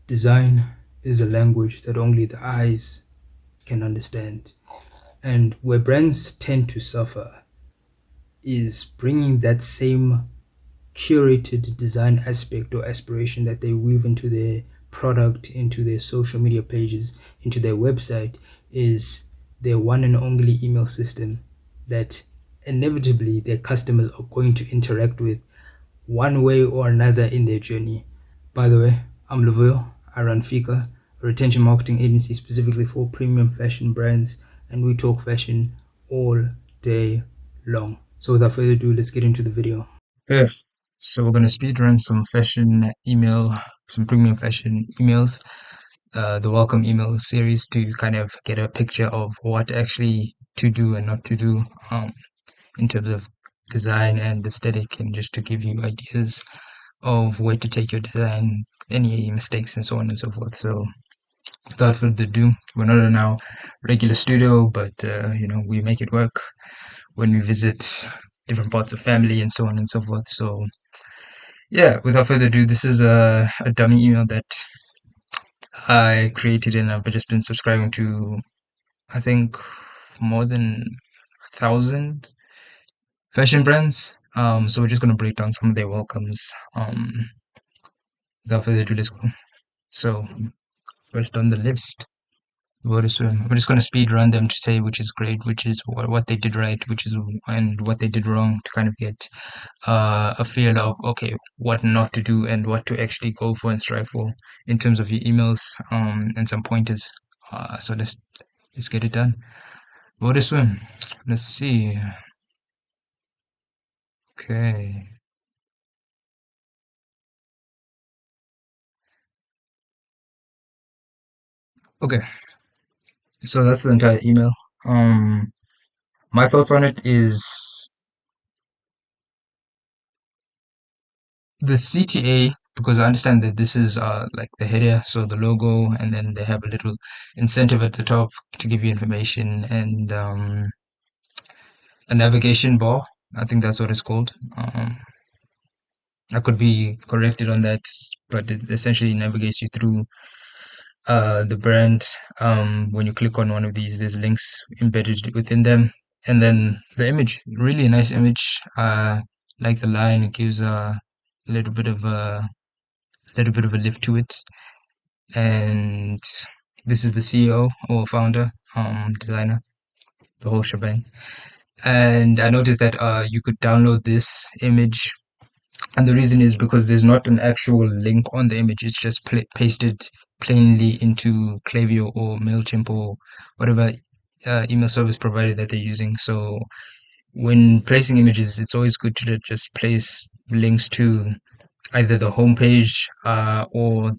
Design is a language that only the eyes can understand. And where brands tend to suffer is bringing that same curated design aspect or aspiration that they weave into their product, into their social media pages, into their website, is their one and only email system that inevitably their customers are going to interact with one way or another in their journey. By the way, I'm Leau. I run Fika, a retention marketing agency specifically for premium fashion brands, and we talk fashion all day long. So without further ado, let's get into the video. Yeah, so we're gonna speed run some fashion email, some premium fashion emails, the welcome email series to kind of get a picture of what actually to do and not to do, in terms of design and aesthetic, and just to give you ideas of where to take your design, any mistakes, and so on and so forth. So without further ado, we're not in our regular studio, but we make it work when we visit different parts of family and so on and so forth. So yeah, without further ado, this is a dummy email that I created and I've just been subscribing to, I think, more than 1,000 fashion brands. So we're just going to break down some of their welcomes. Without further ado, let's go. So, first on the list, Voda Swim. We're just going to speed run them to say which is great, which is what they did right, which is and what they did wrong, to kind of get a feel of, okay, what not to do and what to actually go for and strive for in terms of your emails, and some pointers. So let's get it done. Voda Swim. Let's see. Okay. Okay. So that's the entire email. My thoughts on it is the CTA, because I understand that this is like the header, so the logo, and then they have a little incentive at the top to give you information, and a navigation bar. I think that's what it's called. I could be corrected on that, but it essentially navigates you through the brand. When you click on one of these, there's links embedded within them, and then the image, really nice image. Like the line, it gives a little bit of a lift to it. And this is the CEO or founder, designer, the whole shebang. And I noticed that you could download this image, and the reason is because there's not an actual link on the image. It's just pasted plainly into Klaviyo or MailChimp or whatever email service provider that they're using. So when placing images, it's always good to just place links to either the homepage, or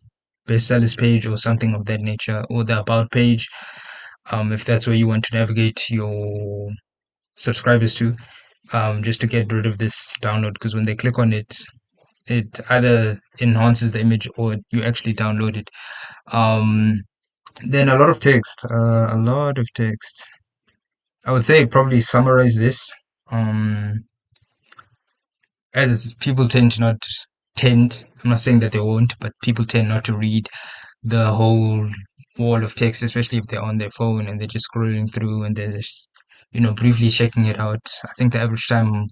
bestsellers page or something of that nature, or the about page, if that's where you want to navigate your subscribers to, just to get rid of this download, because when they click on it, it either enhances the image or you actually download it. Um, then a lot of text, a lot of text. I would say probably summarize this. Um, as people tend to not tend, I'm not saying that they won't, but people tend not to read the whole wall of text, especially if they're on their phone and they're just scrolling through and they're just, briefly checking it out. I think the average time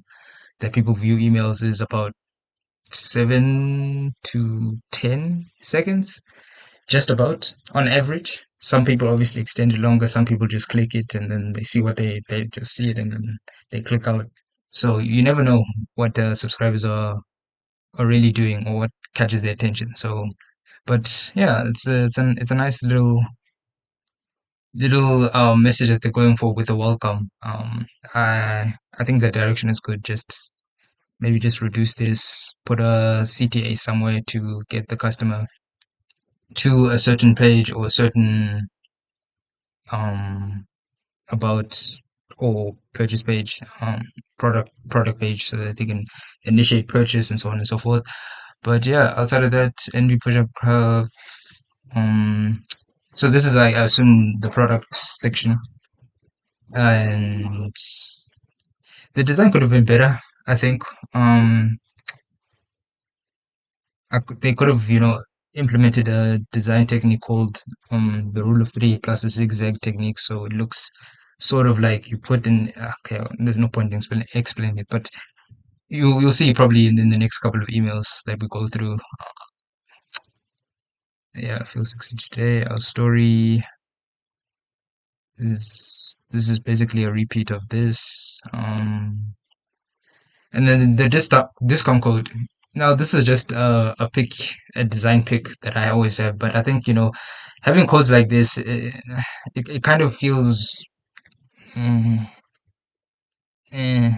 that people view emails is about 7 to 10 seconds, just about on average. Some people obviously extend it longer. Some people just click it and then they see what they just see it and then they click out. So you never know what subscribers are really doing or what catches their attention. So, but yeah, it's a nice little message that they're going for with the welcome. I think the direction is good. Just maybe just reduce this, put a CTA somewhere to get the customer to a certain page or a certain um about or purchase page, product page, so that they can initiate purchase and so on and so forth. But yeah, outside of that, NB push up curve. Um, so this is, I assume, the product section, and the design could have been better. I think they could have, implemented a design technique called the rule of three plus a zigzag technique. So it looks sort of like you put in. Okay, there's no point in explaining it, but you'll see probably in the next couple of emails that we go through. Yeah, feel 60 today. Our story is this is basically a repeat of this. And then the discount code. Now this is just a design pick that I always have, but I think having codes like this, it kind of feels. mm, eh.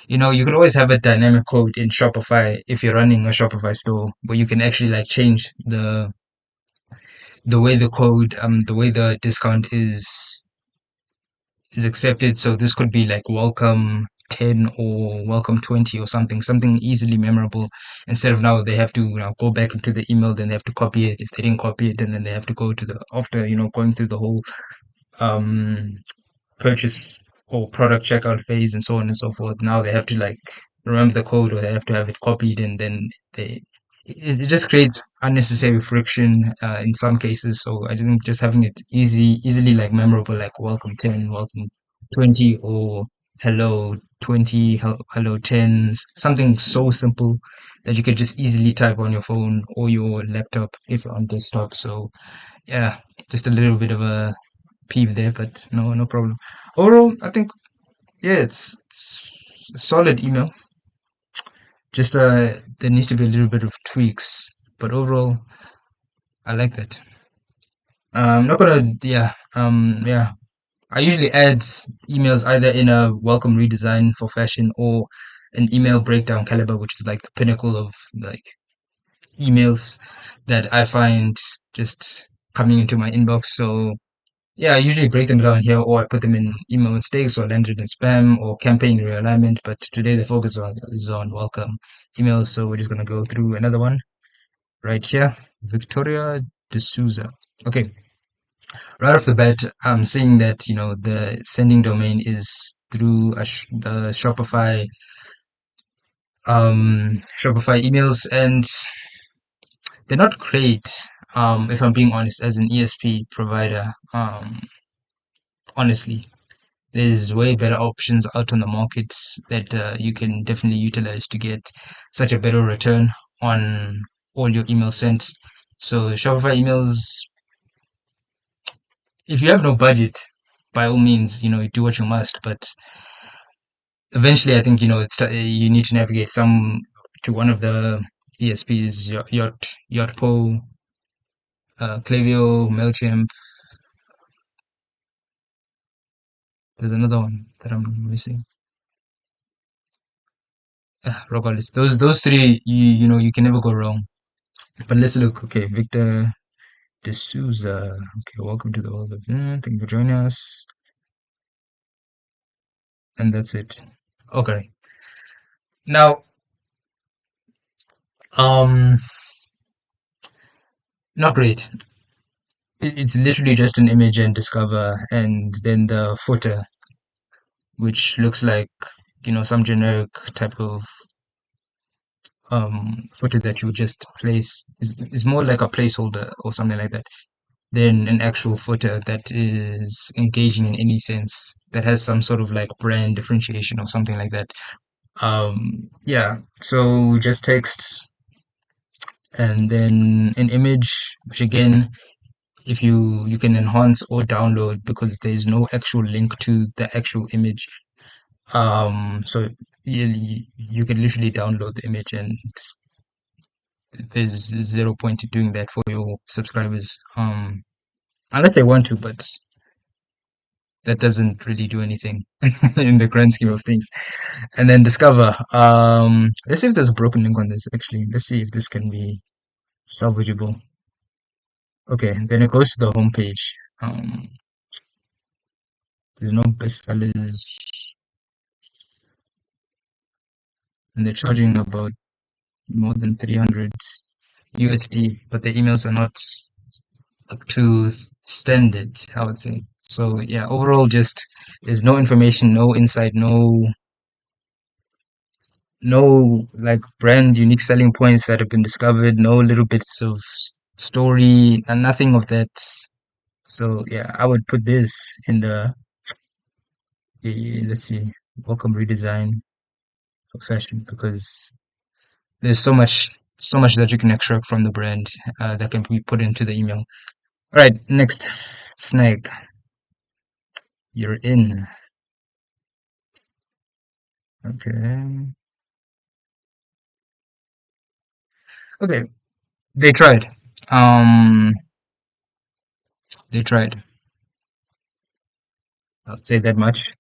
You could always have a dynamic code in Shopify if you're running a Shopify store, where you can actually like change the way the way the discount is accepted. So this could be like welcome 10 or welcome 20 or something easily memorable, instead of now they have to go back into the email, then they have to copy it if they didn't copy it, and then they have to go to the after going through the whole um purchase or product checkout phase and so on and so forth. Now they have to like remember the code, or they have to have it copied, and then it just creates unnecessary friction in some cases. So I think just having it easily like memorable, like welcome 10, welcome 20, or hello 20, hello 10, something so simple that you could just easily type on your phone or your laptop if you're on desktop. So yeah, just a little bit of a peeve there, but no problem. Overall, I think yeah, it's a solid email. Just there needs to be a little bit of tweaks, but overall, I like that. I'm not gonna yeah. I usually add emails either in a welcome redesign for fashion or an email breakdown caliber, which is like the pinnacle of like emails that I find just coming into my inbox. So yeah, I usually break them down here, or I put them in email mistakes, or landed in spam, or campaign realignment. But today the focus is on welcome emails, so we're just gonna go through another one right here. Victoria de Souza. Okay, right off the bat, I'm seeing that the sending domain is through the Shopify emails, and they're not great. If I'm being honest, as an ESP provider, honestly. There's way better options out on the markets that you can definitely utilize to get such a better return on all your emails sent. So Shopify emails, if you have no budget, by all means, do what you must. But eventually, I think you need to navigate to one of the ESPs, Yotpo, Klaviyo, Mailchimp. There's another one that I'm missing. Regardless, those three, you can never go wrong. But let's look. Okay, Victor de Souza. Okay, welcome to the world of. Thank you for joining us. And that's it. Okay. Now, um, not great. It's literally just an image and discover, and then the footer, which looks like some generic type of footer that you would just place is more like a placeholder or something like that than an actual footer that is engaging in any sense, that has some sort of like brand differentiation or something like that. Yeah, so just text and then an image, which again, if you can enhance or download, because there's no actual link to the actual image. So you can literally download the image, and there's zero point to doing that for your subscribers. Unless they want to, but that doesn't really do anything in the grand scheme of things. And then discover. Let's see if there's a broken link on this. Actually, let's see if this can be salvageable. Okay, then it goes to the home page. There's no bestsellers, and they're charging about more than 300 USD, but the emails are not up to standard, I would say. So yeah, overall, just there's no information, no insight, no like brand unique selling points that have been discovered, no little bits of story, and nothing of that. So yeah, I would put this in the let's see, welcome redesign for fashion because there's so much that you can extract from the brand that can be put into the email. All right, next, Snag, you're in. Okay, okay, they tried. Um, they tried. I'll say that much.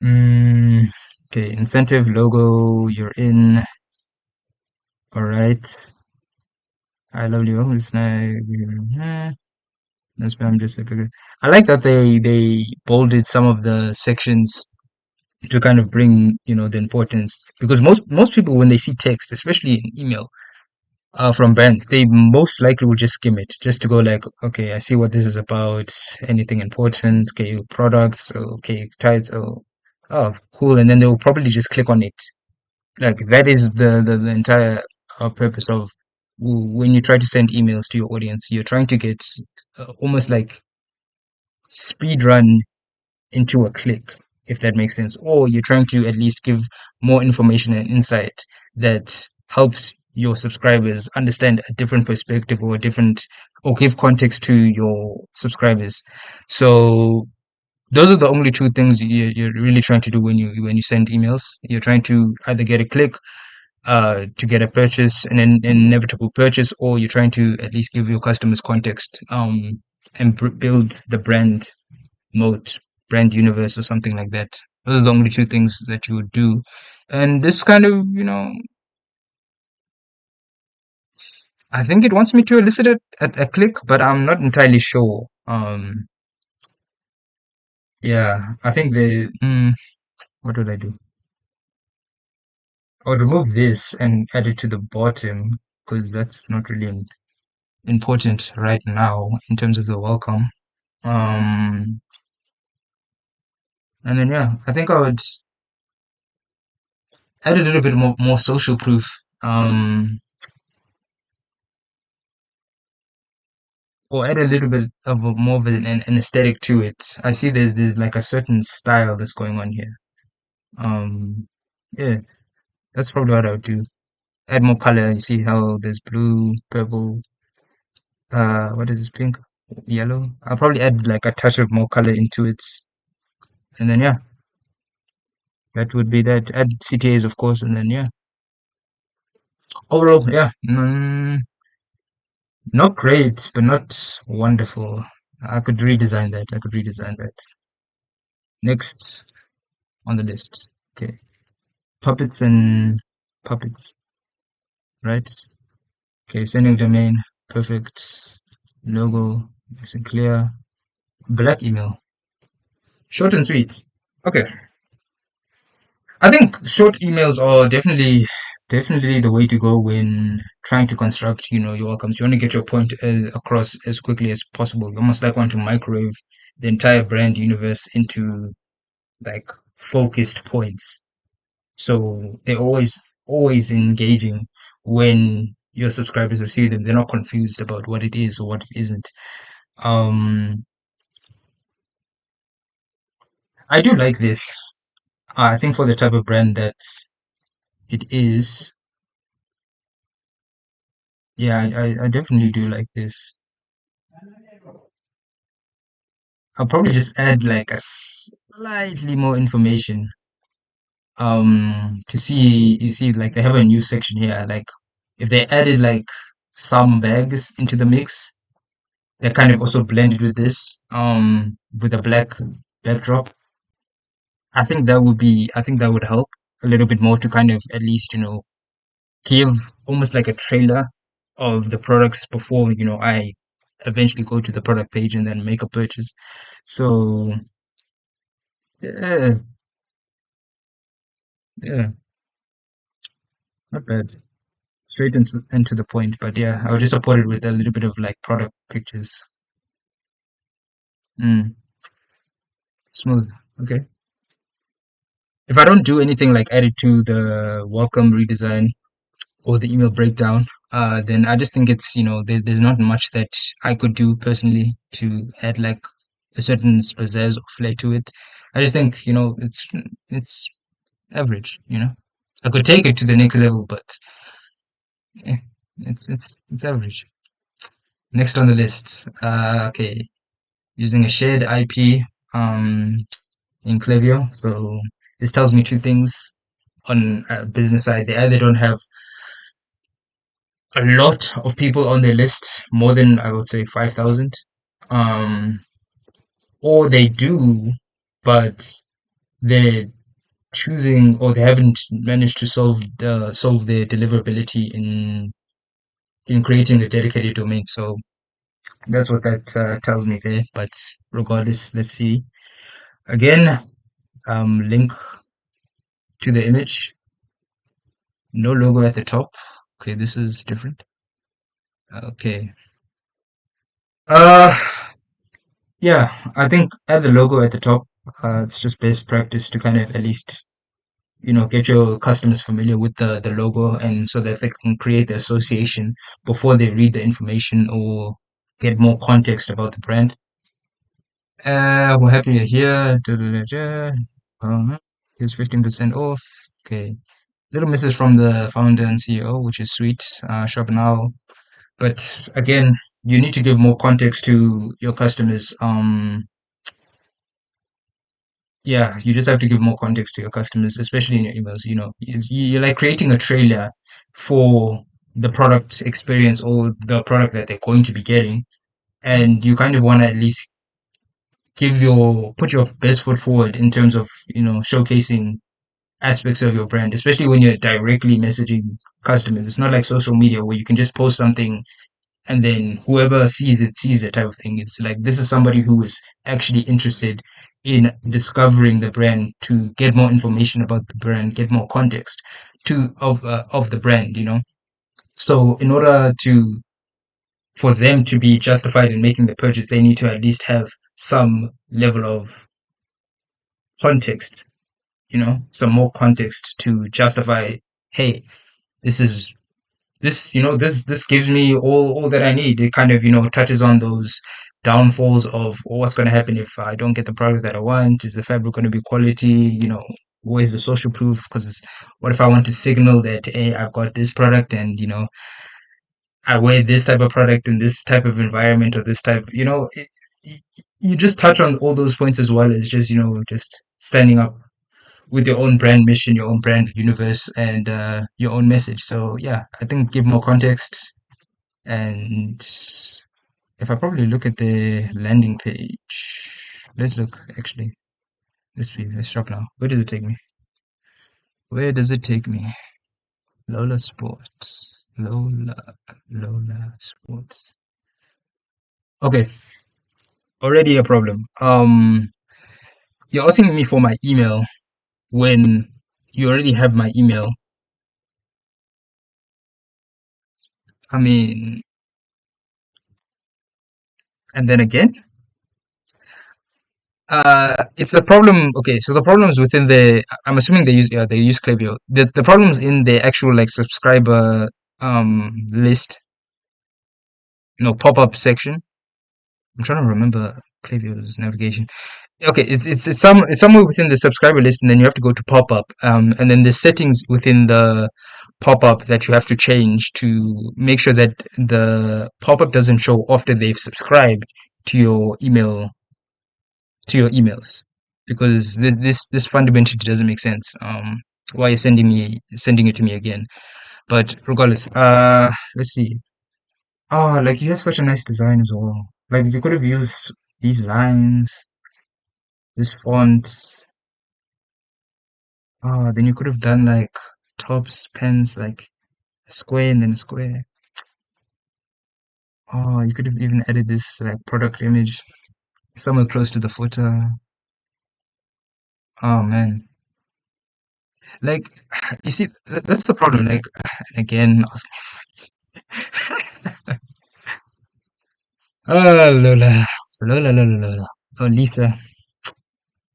Mm, okay, incentive logo, you're in. All right. I love you. Snag. That's why I'm just like, okay. I like that they bolded some of the sections to kind of bring, you know, the importance because most people when they see text, especially in email, from brands, they most likely will just skim it just to go like, okay, I see what this is about. Anything important? Okay, products. Okay, tides. Oh, cool. And then they will probably just click on it. Like that is the entire purpose of when you try to send emails to your audience, you're trying to get almost like speed run into a click, if that makes sense. Or you're trying to at least give more information and insight that helps your subscribers understand a different perspective or a different or give context to your subscribers. So those are the only two things you're really trying to do when you send emails. You're trying to either get a click to get a purchase, an inevitable purchase, or you're trying to at least give your customers context and build the brand moat, brand universe, or something like that. Those are the only two things that you would do. And this kind of, you know, I think it wants me to elicit it at a click, but I'm not entirely sure. Yeah, I think what would I do? I would remove this and add it to the bottom because that's not really important right now in terms of the welcome. Um, and then yeah, I think I would add a little bit more social proof. Or add a little bit of more of an aesthetic to it. I see there's like a certain style that's going on here. Um, yeah, that's probably what I would do. Add more color. You see how there's blue, purple. What is this? Pink, yellow. I'll probably add like a touch of more color into it, and then yeah, that would be that. Add CTAs of course, and then yeah. Overall, yeah, not great, but not wonderful. I could redesign that. I could redesign that. Next on the list. Okay. Puppets and puppets, right? Okay, sending domain, perfect. Logo, nice and clear. Black email, short and sweet. Okay, I think short emails are definitely the way to go when trying to construct, you know, your outcomes. You want to get your point across as quickly as possible. You almost like want to microwave the entire brand universe into like focused points. So they're always engaging when your subscribers receive them. They're not confused about what it is or what it isn't. Um, I do like this. I think for the type of brand that it is, yeah, I definitely do like this. I'll probably just add like a slightly more information. To see, you see, like they have a new section here. Like if they added like some bags into the mix, they're kind of also blended with this, with a black backdrop. I think that would help a little bit more to kind of at least, you know, give almost like a trailer of the products before, you know, I eventually go to the product page and then make a purchase. So, yeah, yeah, not bad. Straight and to the point, but yeah, I would just support it with a little bit of like product pictures. Mm, smooth. Okay. If I don't do anything like add it to the welcome redesign, or the email breakdown, then I just think it's, there's not much that I could do personally to add like a certain pizzazz or flair to it. I just think, it's average, I could take it to the next level, but eh, it's average. Next on the list, okay, using a shared IP in Klaviyo. So this tells me two things on a business side. They either don't have a lot of people on their list, more than I would say 5,000, um, or they do, but they're choosing or they haven't managed to solve their deliverability in creating a dedicated domain. So that's what that tells me there. But regardless, let's see. Again, link to the image. No logo at the top. Okay, this is different. Okay. Uh, yeah, I think add the logo at the top. It's just best practice to kind of at least, get your customers familiar with the logo and so that they can create the association before they read the information or get more context about the brand. We're happy you're here. Da, da, da, da. Here's 15% off. Okay. Little message from the founder and CEO, which is sweet. Shop now. But again, you need to give more context to your customers. Yeah, you just have to give more context to your customers, especially in your emails. You're like creating a trailer for the product experience or the product that they're going to be getting. And you kind of want to at least put your best foot forward in terms of, showcasing aspects of your brand, especially when you're directly messaging customers. It's not like social media where you can just post something and then whoever sees it type of thing. It's like this is somebody who is actually interested in discovering the brand to get more information about the brand, get more context of the brand. So in order to for them to be justified in making the purchase, they need to at least have some level of context. Some more context to justify. Hey, this is this gives me all that I need. It kind of touches on those downfalls of what's going to happen if I don't get the product that I want. Is the fabric going to be quality? Where's the social proof? Because what if I want to signal that, hey, I've got this product and I wear this type of product in this type of environment or this type, you just touch on all those points as well as just just standing up with your own brand mission, your own brand universe, and your own message. So yeah, I think give more context. And if I probably look at the landing page, let's look actually. Let's shop now. Where does it take me? Where does it take me? Lohla Sport. Lola Lola Sports. Okay, already a problem. You're asking me for my email when you already have my email. I mean, and then again, it's a problem. Okay, so the problems within I'm assuming they use Klaviyo. The problems in the actual like subscriber list, pop-up section. I'm trying to remember Klaviyo's navigation. Okay, it's somewhere within the subscriber list, and then you have to go to pop-up, and then the settings within the pop-up that you have to change to make sure that the pop-up doesn't show after they've subscribed to your emails, because this fundamentally doesn't make sense. Why you're sending it to me again? But regardless, let's see. Oh, like you have such a nice design as well. Like you could have used these lines, this font. Oh, then you could have done like tops, pens, like a square and then a square. Oh, you could have even added this like product image somewhere close to the footer. Oh man, like you see, that's the problem. Like again, oh Lola, Lola, Lola, Lola. Oh Lisa,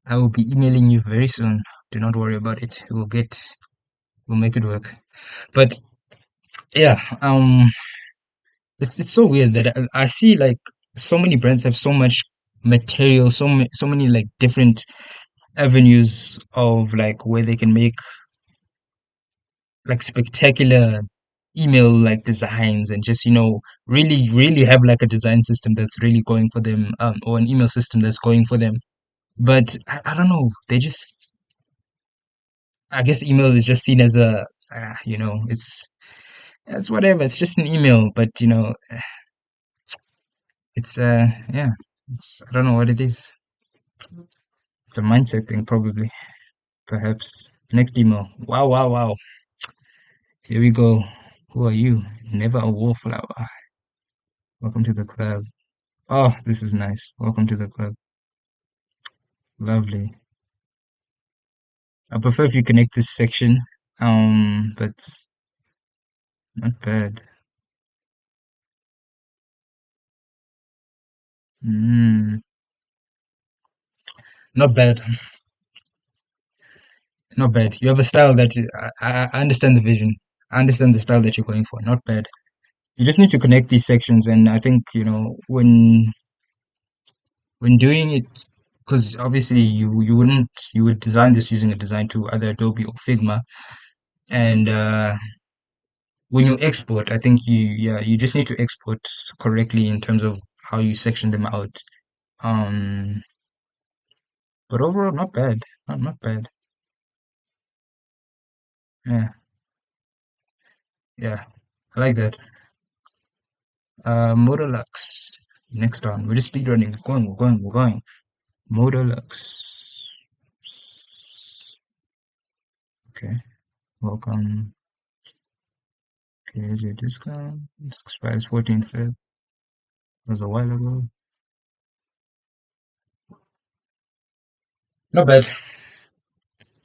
I will be emailing you very soon. Do not worry about it. We'll make it work. But Yeah, it's so weird that I see like so many brands have so much material, so many like different avenues of like where they can make like spectacular email like designs and just really have like a design system that's really going for them, or an email system that's going for them. But I don't know, they just, I guess email is just seen as a, it's whatever, it's just an email, but it's yeah, it's, I don't know what it is. It's a mindset thing, probably. Perhaps. Next email. Wow, wow, wow. Here we go. Who are you? Never a wallflower. Welcome to the club. Oh, this is nice. Welcome to the club. Lovely. I prefer if you connect this section. But not bad. Mm, not bad. Not bad. You have a style that I understand the vision. I understand the style that you're going for. Not bad. You just need to connect these sections, and I think when doing it, because obviously you would design this using a design tool, either Adobe or Figma, and when you export, I think you just need to export correctly in terms of how you section them out. Um, but overall, not bad. Not bad. Yeah, yeah, I like that. Moda Luxe. Next on, we're just speedrunning. We're going. Moda Luxe. Okay, welcome. Okay, here's your discount. It expires 14th Feb. Was a while ago. Not bad.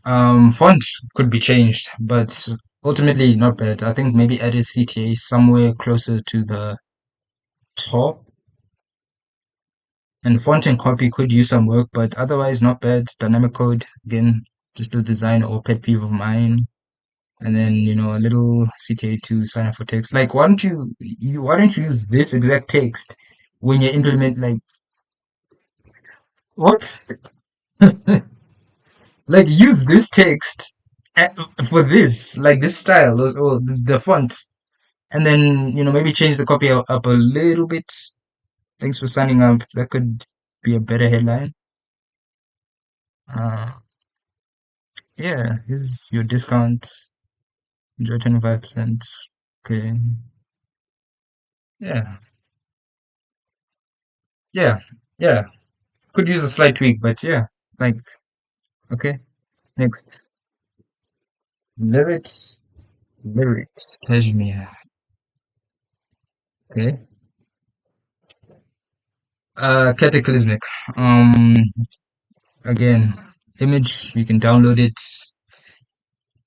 Font could be changed, but ultimately not bad. I think maybe added CTA somewhere closer to the top, and font and copy could use some work, but otherwise not bad. Dynamic code, again, just a design or pet peeve of mine. And then, a little CTA to sign up for text. Like, why don't you use this exact text when you implement, like, what? Like, use this text for this, like this style, or the font, and then maybe change the copy up a little bit. Thanks for signing up. That could be a better headline. uh yeah, here's your discount. Enjoy 25%. Okay. Yeah, yeah, yeah, could use a slight tweak, but yeah, like, okay. Next. Leret Leret Cashmere. Okay. Cataclysmic. um Again, image, you can download it.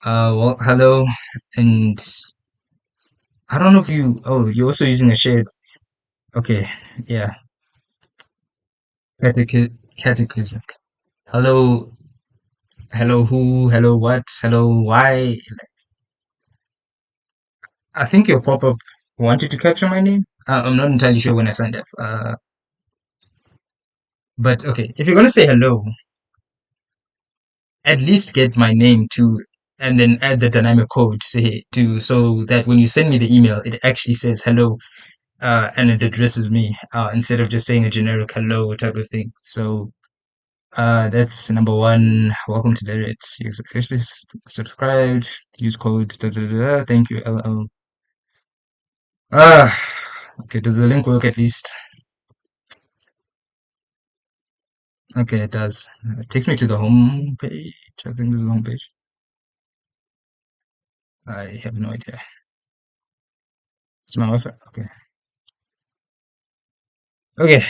Well, hello, and I don't know if you're also using a shared. Okay, yeah, cataclysmic. Hello, hello, who, hello, what, hello, why? I think your pop-up wanted to capture my name. I'm not entirely sure when I signed up. But okay, if you're gonna say hello, at least get my name too, and then add the dynamic code so that when you send me the email, it actually says hello, and it addresses me, instead of just saying a generic hello type of thing. So that's number one. Welcome to Leret. You've officially subscribed. Use code da, da, da, da. Thank you, LL. Ah, okay. Does the link work at least? Okay, it does. It takes me to the home page. I think this is the home page. I have no idea. It's my Wi-Fi. Okay. Okay.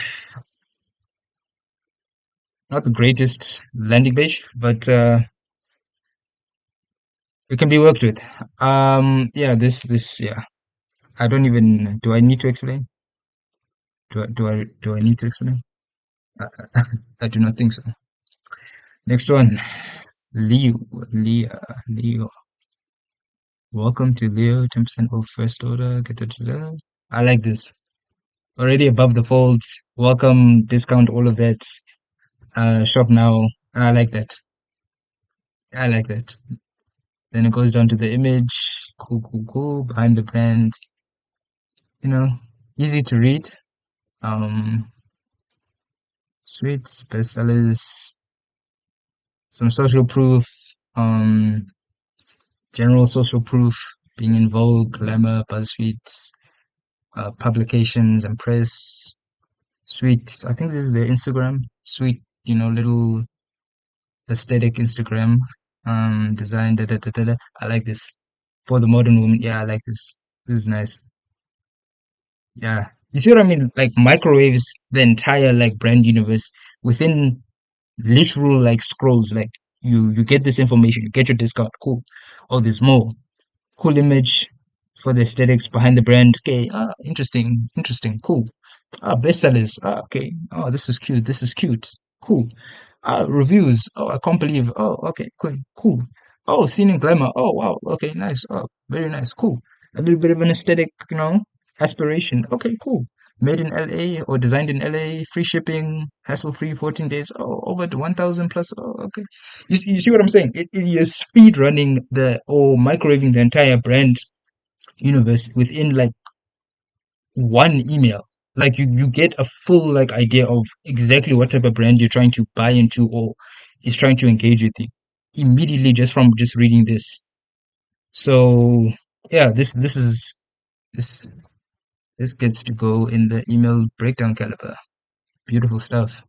Not the greatest landing page, but it can be worked with. Yeah. This. Yeah. I don't even. Do I need to explain? Do I need to explain? I, I do not think so. Next one. Leau. Leah. Leo. Welcome to Leo, 10% off first order. Da-da-da-da. I like this. Already above the folds. Welcome, discount, all of that. Shop now. I like that. I like that. Then it goes down to the image. Cool, cool, cool. Behind the brand. You know, easy to read. Um, Sweet bestsellers. Some social proof. Um, General social proof. Being in Vogue, Glamour, BuzzFeed, publications and press. Sweet. I think this is their Instagram. Sweet, little aesthetic Instagram. Design. Da, da, da, da, da. I like this. For the modern woman. Yeah, I like this. This is nice. Yeah. You see what I mean? Like microwaves the entire like brand universe within literal like scrolls. Like you get this information, you get your discount. Cool. Oh, there's more. Cool image for the aesthetics behind the brand. Okay, interesting, interesting, cool. Bestsellers. Okay. Oh, this is cute. This is cute. Cool. Reviews. Oh, I can't believe. Oh, okay, cool, cool. Oh, scene and glamour. Oh, wow. Okay, nice. Oh, very nice. Cool. A little bit of an aesthetic, aspiration. Okay, cool. Made in LA or designed in LA, free shipping, hassle-free, 14 days. Oh, over to 1,000 plus. Oh, okay. You see what I'm saying? You're speed running or microwaving the entire brand universe within like one email. Like you get a full like idea of exactly what type of brand you're trying to buy into or is trying to engage with you immediately just from just reading this. So yeah, this this gets to go in the email breakdown caliber. Beautiful stuff.